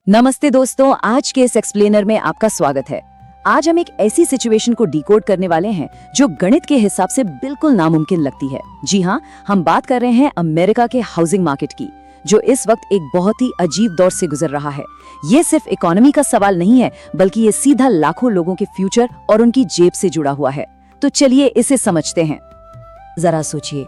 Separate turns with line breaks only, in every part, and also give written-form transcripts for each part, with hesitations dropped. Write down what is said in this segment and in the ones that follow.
नमस्ते दोस्तों, आज के इस एक्सप्लेनर में आपका स्वागत है। आज हम एक ऐसी सिचुएशन को डिकोड करने वाले हैं जो गणित के हिसाब से बिल्कुल नामुमकिन लगती है। जी हाँ, हम बात कर रहे हैं अमेरिका के हाउसिंग मार्केट की, जो इस वक्त एक बहुत ही अजीब दौर से गुजर रहा है। ये सिर्फ इकोनॉमी का सवाल नहीं है, बल्कि ये सीधा लाखों लोगों के फ्यूचर और उनकी जेब से जुड़ा हुआ है। तो चलिए इसे समझते हैं। जरा सोचिए,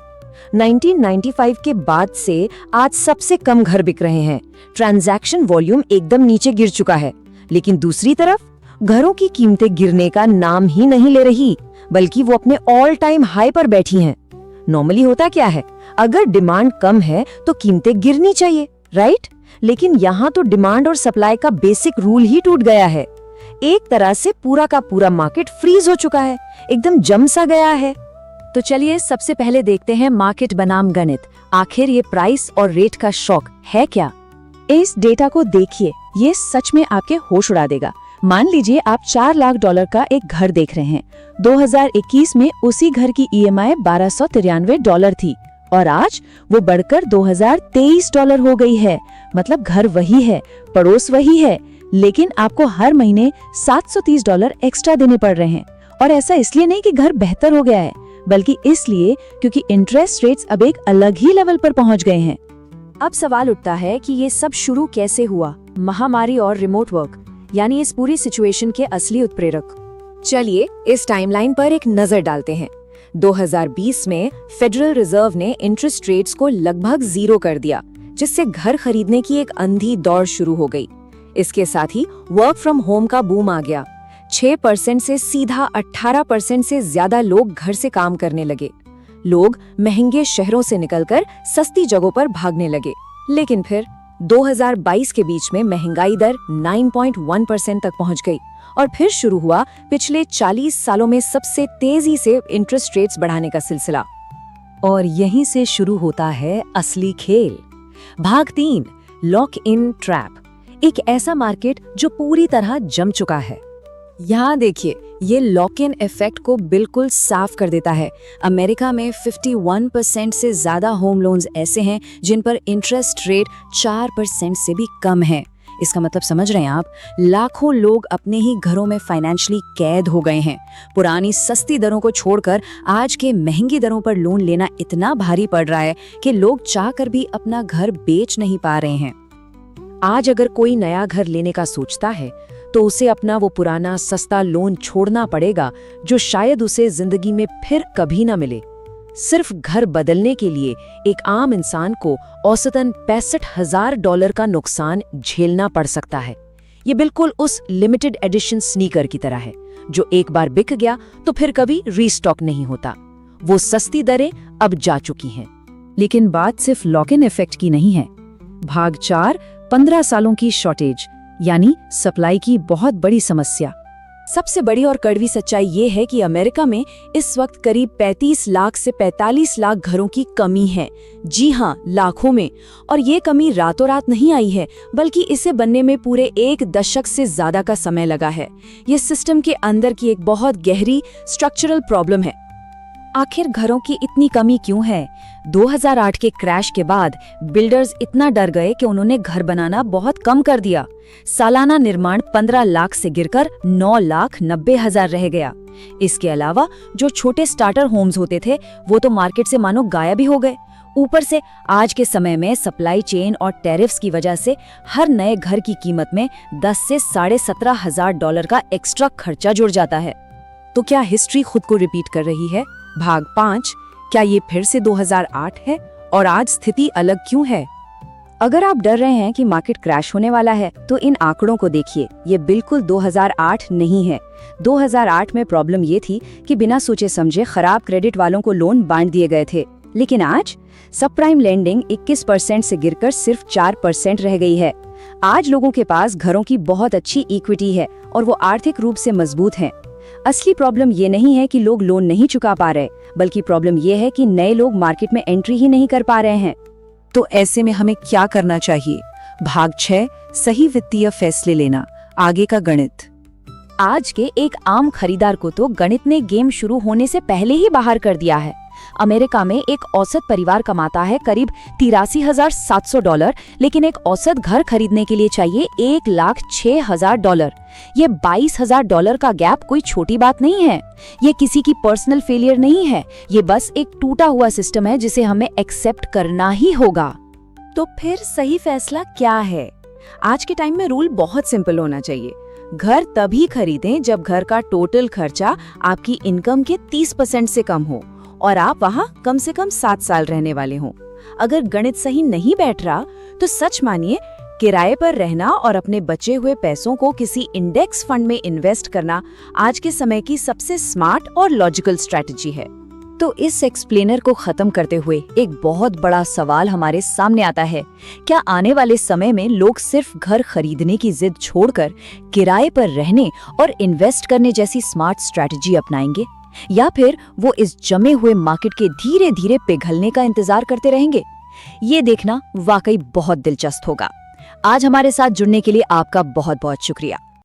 1995 के बाद से आज सबसे कम घर बिक रहे हैं। ट्रांजैक्शन वॉल्यूम एकदम नीचे गिर चुका है, लेकिन दूसरी तरफ घरों की कीमतें गिरने का नाम ही नहीं ले रही, बल्कि वो अपने ऑल टाइम हाई पर बैठी हैं। नॉर्मली होता क्या है, अगर डिमांड कम है तो कीमतें गिरनी चाहिए, राइट? लेकिन यहाँ तो डिमांड और सप्लाई का बेसिक रूल ही टूट गया है। एक तरह से पूरा का पूरा मार्केट फ्रीज हो चुका है, एकदम जम सा गया है। तो चलिए सबसे पहले देखते हैं मार्केट बनाम गणित। आखिर ये प्राइस और रेट का शॉक है क्या? इस डेटा को देखिए, ये सच में आपके होश उड़ा देगा। मान लीजिए आप $4 लाख का एक घर देख रहे हैं। 2021 में उसी घर की EMI $1293 थी और आज वो बढ़कर $2023 हो गई है। मतलब घर वही है, पड़ोस वही है, लेकिन आपको हर महीने $730 एक्स्ट्रा देने पड़ रहे हैं। और ऐसा इसलिए नहीं कि घर बेहतर हो गया है, बल्कि इसलिए क्योंकि इंटरेस्ट रेट्स अब एक अलग ही लेवल पर पहुंच गए हैं। अब सवाल उठता है कि ये सब शुरू कैसे हुआ? महामारी और रिमोट वर्क, यानी इस पूरी सिचुएशन के असली उत्प्रेरक। चलिए इस टाइमलाइन पर एक नजर डालते हैं। 2020 में फेडरल रिजर्व ने इंटरेस्ट रेट्स को लगभग 0 कर दिया, जिससे घर खरीदने की एक अंधी दौड़ शुरू हो गई। इसके साथ ही वर्क फ्रॉम होम का बूम आ गया। 6% से सीधा 18% से ज्यादा लोग घर से काम करने लगे। लोग महंगे शहरों से निकलकर सस्ती जगहों पर भागने लगे। लेकिन फिर 2022 के बीच में महंगाई दर 9.1% तक पहुंच गई और फिर शुरू हुआ पिछले 40 सालों में सबसे तेजी से इंटरेस्ट रेट्स बढ़ाने का सिलसिला। और यहीं से शुरू होता है असली खेल। भाग 3, लॉक इन ट्रैप। एक ऐसा मार्केट जो पूरी तरह जम चुका है। यहाँ देखिए, ये लॉक इन इफेक्ट को बिल्कुल साफ कर देता है। अमेरिका में 51% से ज्यादा होम लोन्स ऐसे हैं जिन पर इंटरेस्ट रेट 4% से भी कम है। इसका मतलब समझ रहे हैं आप, लाखों लोग अपने ही घरों में फाइनेंशियली कैद हो गए हैं। पुरानी सस्ती दरों को छोड़कर आज के महंगी दरों पर लोन लेना इतना भारी पड़ रहा है कि लोग चाहकर भी अपना घर बेच नहीं पा रहे हैं। आज अगर कोई नया घर लेने का सोचता है तो उसे अपना वो पुराना सस्ता लोन छोड़ना पड़ेगा, जो शायद उसे जिंदगी में फिर कभी ना मिले। सिर्फ घर बदलने के लिए एक आम इंसान को औसतन $65,000 का नुकसान झेलना पड़ सकता है। ये बिल्कुल उस लिमिटेड एडिशन स्नीकर की तरह है, जो एक बार बिक गया तो फिर कभी रीस्टॉक नहीं होता। वो सस्ती दरें अब जा चुकी हैं। लेकिन बात सिर्फ लॉक इन इफेक्ट की नहीं है। भाग 4, 15 सालों की शॉर्टेज, यानी सप्लाई की बहुत बड़ी समस्या। सबसे बड़ी और कड़वी सच्चाई ये है कि अमेरिका में इस वक्त करीब 35 लाख से 45 लाख घरों की कमी है। जी हाँ, लाखों में। और ये कमी रातों रात नहीं आई है, बल्कि इसे बनने में पूरे 1 दशक से ज्यादा का समय लगा है। ये सिस्टम के अंदर की एक बहुत गहरी स्ट्रक्चरल प्रॉब्लम है। आखिर घरों की इतनी कमी क्यों है? 2008 के क्रैश के बाद बिल्डर्स इतना डर गए कि उन्होंने घर बनाना बहुत कम कर दिया। सालाना निर्माण 15 लाख से गिरकर 9,90,000 रह गया। इसके अलावा जो छोटे स्टार्टर होम्स होते थे, वो तो मार्केट से मानो गायब ही हो गए। ऊपर से आज के समय में सप्लाई चेन और टैरिफ्स की वजह से हर नए घर की कीमत में 10 से $17,500 का एक्स्ट्रा खर्चा जुड़ जाता है। तो क्या हिस्ट्री खुद को रिपीट कर रही है? भाग 5, क्या ये फिर से 2008 है और आज स्थिति अलग क्यों है? अगर आप डर रहे हैं कि मार्केट क्रैश होने वाला है, तो इन आंकड़ों को देखिए। ये बिल्कुल 2008 नहीं है। 2008 में प्रॉब्लम ये थी कि बिना सोचे समझे खराब क्रेडिट वालों को लोन बांट दिए गए थे। लेकिन आज सब प्राइम लेंडिंग 21% से गिरकर सिर्फ 4% रह गई है। आज लोगों के पास घरों की बहुत अच्छी इक्विटी है और वो आर्थिक रूप से मजबूत हैं। असली प्रॉब्लम ये नहीं है कि लोग लोन नहीं चुका पा रहे, बल्कि प्रॉब्लम ये है कि नए लोग मार्केट में एंट्री ही नहीं कर पा रहे हैं। तो ऐसे में हमें क्या करना चाहिए? भाग 6, सही वित्तीय फैसले लेना, आगे का गणित। आज के एक आम खरीदार को तो गणित ने गेम शुरू होने से पहले ही बाहर कर दिया है। अमेरिका में एक औसत परिवार कमाता है करीब $83,700, लेकिन एक औसत घर खरीदने के लिए चाहिए $1,06,000। ये $22,000 का गैप कोई छोटी बात नहीं है। ये किसी की पर्सनल फेलियर नहीं है, ये बस एक टूटा हुआ सिस्टम है जिसे हमें एक्सेप्ट करना ही होगा। तो फिर सही फैसला क्या है? आज के टाइम में रूल बहुत सिंपल होना चाहिए। घर तभी खरीदें जब घर का टोटल खर्चा आपकी इनकम के 30% से कम हो और आप वहाँ कम से कम 7 साल रहने वाले हों। अगर गणित सही नहीं बैठ रहा तो सच मानिए, किराए पर रहना और अपने बचे हुए पैसों को किसी इंडेक्स फंड में इन्वेस्ट करना आज के समय की सबसे स्मार्ट और लॉजिकल स्ट्रैटेजी है। तो इस एक्सप्लेनर को खत्म करते हुए एक बहुत बड़ा सवाल हमारे सामने आता है, क्या आने वाले समय में लोग सिर्फ घर खरीदने की जिद छोड़कर किराए पर रहने और इन्वेस्ट करने जैसी स्मार्ट स्ट्रैटेजी अपनाएंगे, या फिर वो इस जमे हुए मार्केट के धीरे धीरे पिघलने का इंतजार करते रहेंगे? ये देखना वाकई बहुत दिलचस्प होगा। आज हमारे साथ जुड़ने के लिए आपका बहुत बहुत शुक्रिया।